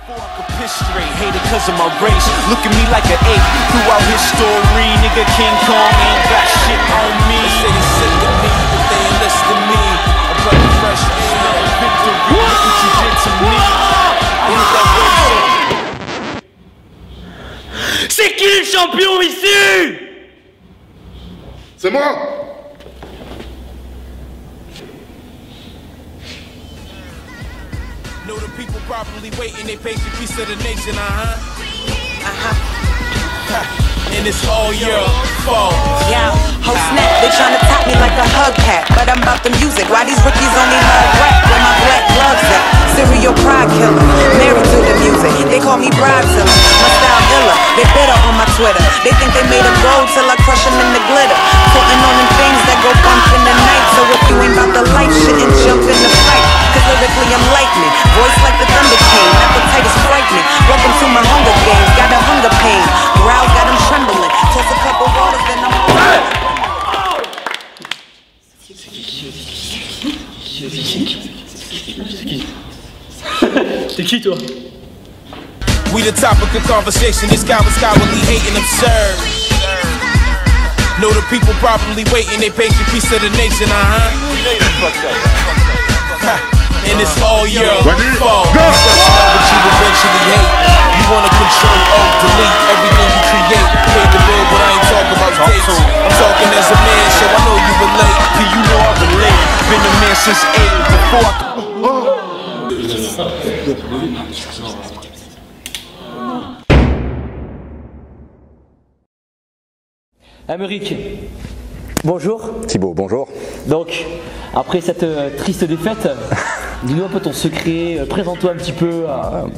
Piss straight, hated cause of my race. Look at me like an ape. Throughout history, nigga, King Kong ain't got shit on me. They say they sick of me, but they ain't listen to me. A bloody fresh man, victory. Look what you did to me. I hit that way. C'est qui le champion ici? C'est moi. Know the people properly waiting, they face the piece of the nation, And it's all your fault. Yeah, ho snap, they tryna top me like a hubcap, but I'm about the music. Why these rookies only love rap? Where my black gloves at? Serial pride killer, married to the music. They call me Bridezilla, my style illa. They bitter on my Twitter. They think they made a gold till I crush them in the glitter. Putting on them things that go bump in the night. So if you ain't about the life shit and jump in the fight. Cause lyrically I'm lightning, voice like the Thunder King. Appetite is frightening. Welcome to my Hunger Games. Got a hunger pain. Growl got them trembling. Toss a couple waters then I'm C'est qui toi? We the topic of conversation. This guy was scholarly, hating, absurd. Know the people properly waiting, they patient piece of the nation, And it's all your fault. Just know what you eventually hate. You wanna control, delete everything you create. Pay the bill, but I ain't talking about dates. I'm talking as a man, so I know you relate. Do you know I relate? Been a man since 8 before Amérique, bonjour. Thibaut, bonjour. Donc, après cette triste défaite, dis-nous un peu ton secret, présente-toi un petit peu.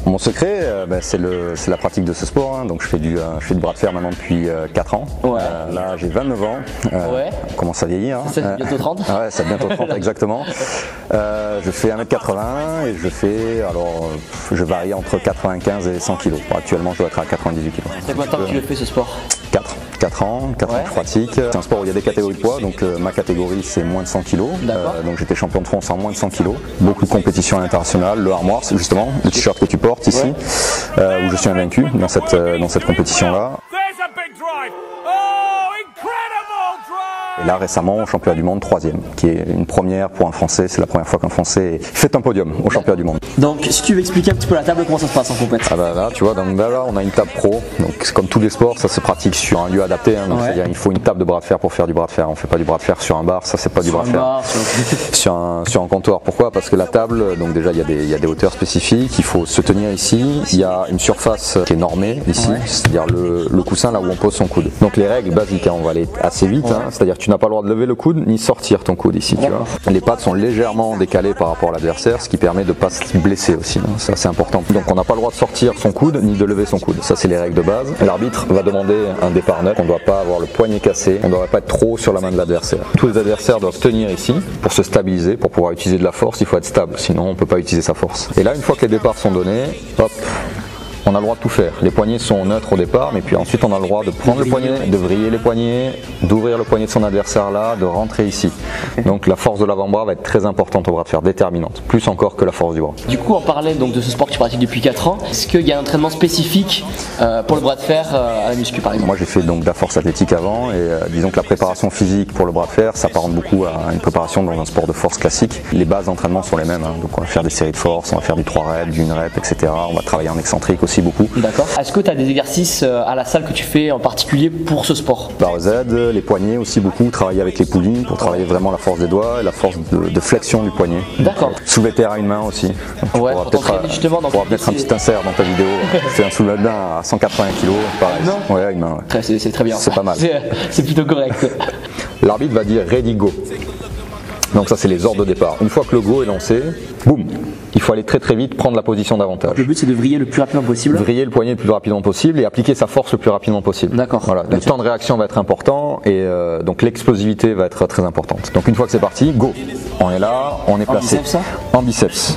Mon secret, c'est la pratique de ce sport. Hein. Donc je fais du bras de fer maintenant depuis 4 ans. Ouais. Là j'ai 29 ans. Ouais. On commence à vieillir. Hein. C'est bientôt 30. Ouais, c'est bientôt 30 exactement. Je fais 1m80 et je varie entre 95 et 100 kg. Actuellement je dois être à 98 kg. Ça fait combien de temps que tu le fais ce sport? 4 ans que je pratique. C'est un sport où il y a des catégories de poids, donc ma catégorie c'est moins de 100 kg. Donc j'étais champion de France en moins de 100 kg. Beaucoup de compétitions internationales, le armoire, c'est justement le t-shirt que tu portes ici, où je suis invaincu dans cette compétition-là. Et là récemment au championnat du monde 3e, qui est une première pour un Français, c'est la première fois qu'un Français fait un podium au championnat du monde. Donc si tu veux expliquer un petit peu la table, comment ça se passe en compétition? Là tu vois, donc là on a une table pro, donc c'est comme tous les sports, ça se pratique sur un lieu adapté, hein, c'est-à-dire il faut une table de bras de fer pour faire du bras de fer, on fait pas du bras de fer sur un bar, ça c'est pas du bras de fer. Sur un comptoir, pourquoi? Parce que la table, donc déjà il y a des hauteurs spécifiques, il faut se tenir ici, il y a une surface qui est normée ici, c'est-à-dire le coussin là où on pose son coude. Donc les règles basiques, hein, on va aller assez vite, hein, c'est-à-dire que tu n'as pas le droit de lever le coude ni sortir ton coude ici, tu vois. Les pattes sont légèrement décalées par rapport à l'adversaire, ce qui permet de ne pas se blesser aussi, hein. Ça c'est important. Donc on n'a pas le droit de sortir son coude ni de lever son coude, ça c'est les règles de base. L'arbitre va demander un départ neutre, on ne doit pas avoir le poignet cassé, on ne doit pas être trop sur la main de l'adversaire. Tous les adversaires doivent tenir ici pour se stabiliser, pour pouvoir utiliser de la force, il faut être stable, sinon on ne peut pas utiliser sa force. Et là une fois que les départs sont donnés, hop, on a le droit de tout faire. Les poignets sont neutres au départ, mais puis ensuite on a le droit de prendre le poignet, de vriller les poignets, d'ouvrir le poignet de son adversaire là, de rentrer ici. Donc la force de l'avant-bras va être très importante au bras de fer, déterminante, plus encore que la force du bras. Du coup, on parlait donc de ce sport que tu pratiques depuis 4 ans. Est-ce qu'il y a un entraînement spécifique pour le bras de fer à la muscu par exemple? Moi j'ai fait donc de la force athlétique avant et disons que la préparation physique pour le bras de fer s'apparente beaucoup à une préparation dans un sport de force classique. Les bases d'entraînement sont les mêmes, hein. Donc on va faire des séries de force, on va faire du 3 reps, du 1 rep, etc. On va travailler en excentrique aussi beaucoup. D'accord. Est-ce que tu as des exercices à la salle que tu fais en particulier pour ce sport? Barre Z, les poignets aussi beaucoup, travailler avec les poulies pour travailler vraiment la force des doigts et la force de flexion du poignet. D'accord. Soulever terre à une main aussi. Donc, ouais, pour t'entraîner justement. On pourra mettre un petit insert dans ta vidéo. C'est un soulevé de main à 180 kg, pareil. Non. Ouais, une main. Ouais. C'est très bien. C'est pas mal. C'est plutôt correct. L'arbitre va dire ready go. Donc ça c'est les ordres de départ. Une fois que le go est lancé, boum, il faut aller très très vite, prendre la position d'avantage. Le but c'est de vriller le plus rapidement possible. Vriller le poignet le plus rapidement possible et appliquer sa force le plus rapidement possible. D'accord. Voilà. Le temps de réaction va être important et donc l'explosivité va être très importante. Donc une fois que c'est parti, go. On est là, on est placé. En biceps, ça ? En biceps.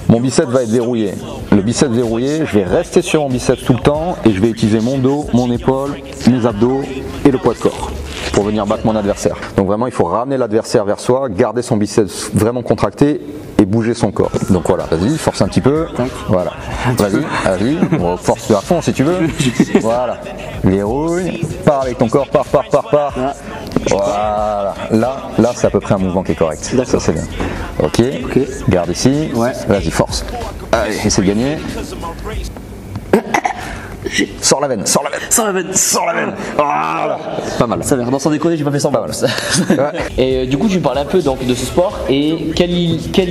Mon biceps va être verrouillé. Le biceps verrouillé, je vais rester sur mon biceps tout le temps et je vais utiliser mon dos, mon épaule, mes abdos et le poids de corps. pour venir battre mon adversaire. Donc vraiment, il faut ramener l'adversaire vers soi, garder son biceps vraiment contracté et bouger son corps. Donc voilà, vas-y, force un petit peu. Voilà, vas-y, bon, force à fond si tu veux. Voilà, verrouille, pars avec ton corps, pars. Voilà, là c'est à peu près un mouvement qui est correct. Ça c'est bien. Ok, garde ici, vas-y, force. Allez, essaie de gagner. Sors la veine. Voilà, pas mal. Ça va, sans déconner, j'ai pas fait semblant. Et du coup, tu parles un peu donc de ce sport. Et quelle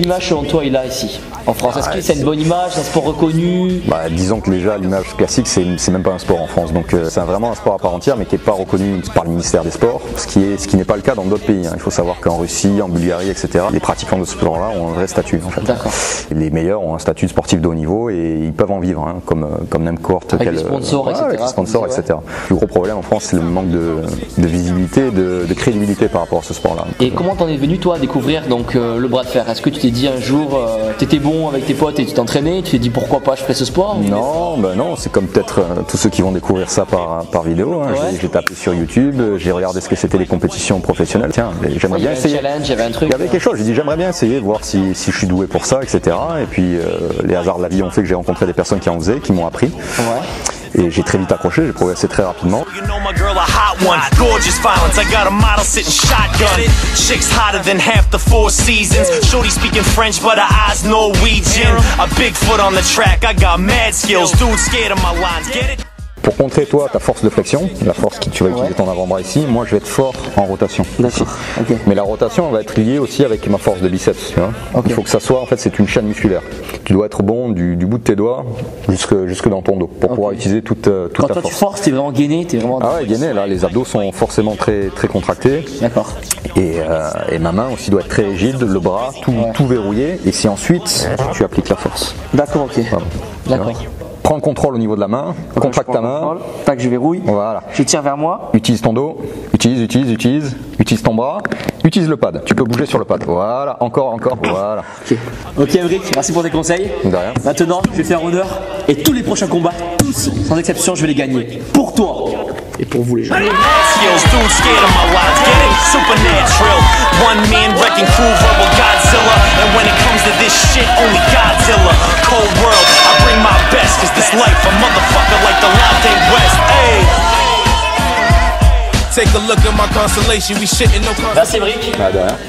image selon toi il a ici en France? Est-ce que c'est une bonne image, c'est un sport reconnu? Disons que déjà l'image classique c'est même pas un sport en France, donc c'est vraiment un sport à part entière mais qui n'est pas reconnu par le ministère des Sports, ce qui n'est pas le cas dans d'autres pays. Il faut savoir qu'en Russie, en Bulgarie, etc., les pratiquants de ce sport-là ont un vrai statut en fait. D'accord. Les meilleurs ont un statut de sportif de haut niveau et ils peuvent en vivre, comme n'importe quel sponsors, etc. Avec les sponsors, etc. Le plus gros problème en France, c'est le manque de visibilité, de crédibilité par rapport à ce sport-là. Et comment t'en es venu toi à découvrir donc le bras de fer? Est-ce que tu t'es dit un jour, t'étais bon avec tes potes et tu t'entraînais, tu t'es dit pourquoi pas je fais ce sport? Non, c'est comme peut-être tous ceux qui vont découvrir ça par vidéo. J'ai tapé sur YouTube, j'ai regardé ce que c'était les compétitions professionnelles. Tiens, j'aimerais bien essayer. Il y avait un truc. Il y avait quelque chose. J'ai dit j'aimerais bien essayer, voir si je suis doué pour ça, etc. Et puis les hasards de la vie ont fait que j'ai rencontré des personnes qui en faisaient, qui m'ont appris. Et j'ai très vite accroché, j'ai progressé très rapidement. Pour contrer toi ta force de flexion, la force que tu vas utiliser ton avant-bras ici, moi je vais être fort en rotation. D'accord. Okay. Mais la rotation elle va être liée aussi avec ma force de biceps. Tu vois. Il faut que ça soit, en fait c'est une chaîne musculaire. Tu dois être bon du bout de tes doigts jusque dans ton dos pour pouvoir utiliser toute ta force. Quand toi tu forces, t'es vraiment gainé, gainé, là les abdos sont forcément très contractés. D'accord. Et ma main aussi doit être très rigide, le bras tout verrouillé, et c'est ensuite tu appliques la force. D'accord, ok. Voilà. D'accord. Prends le contrôle au niveau de la main, contracte ta main. Tac, je verrouille. Voilà. Je tire vers moi. Utilise ton dos, utilise ton bras, utilise le pad. Tu peux bouger sur le pad. Voilà, encore, voilà. Ok, Emric, merci pour tes conseils. De rien. Maintenant, je vais faire honneur et tous les prochains combats, tous, sans exception, je vais les gagner. Pour toi et pour vous les gens. This life, a motherfucker like the Latte West, hey. Take a look at my constellation, we shitting no constellation. Merci Emric.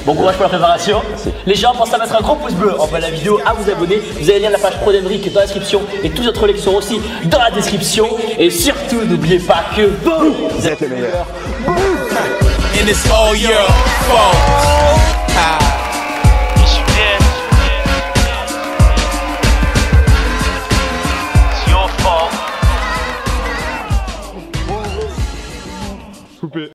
Bon courage pour la préparation. Merci. Les gens, pensez à mettre un gros pouce bleu en bas de la vidéo, à vous abonner. Vous avez le lien de la page pro d'Emric dans la description et tous les autres liens sont aussi dans la description. Et surtout, n'oubliez pas que vous êtes les meilleurs. And it's all your fault.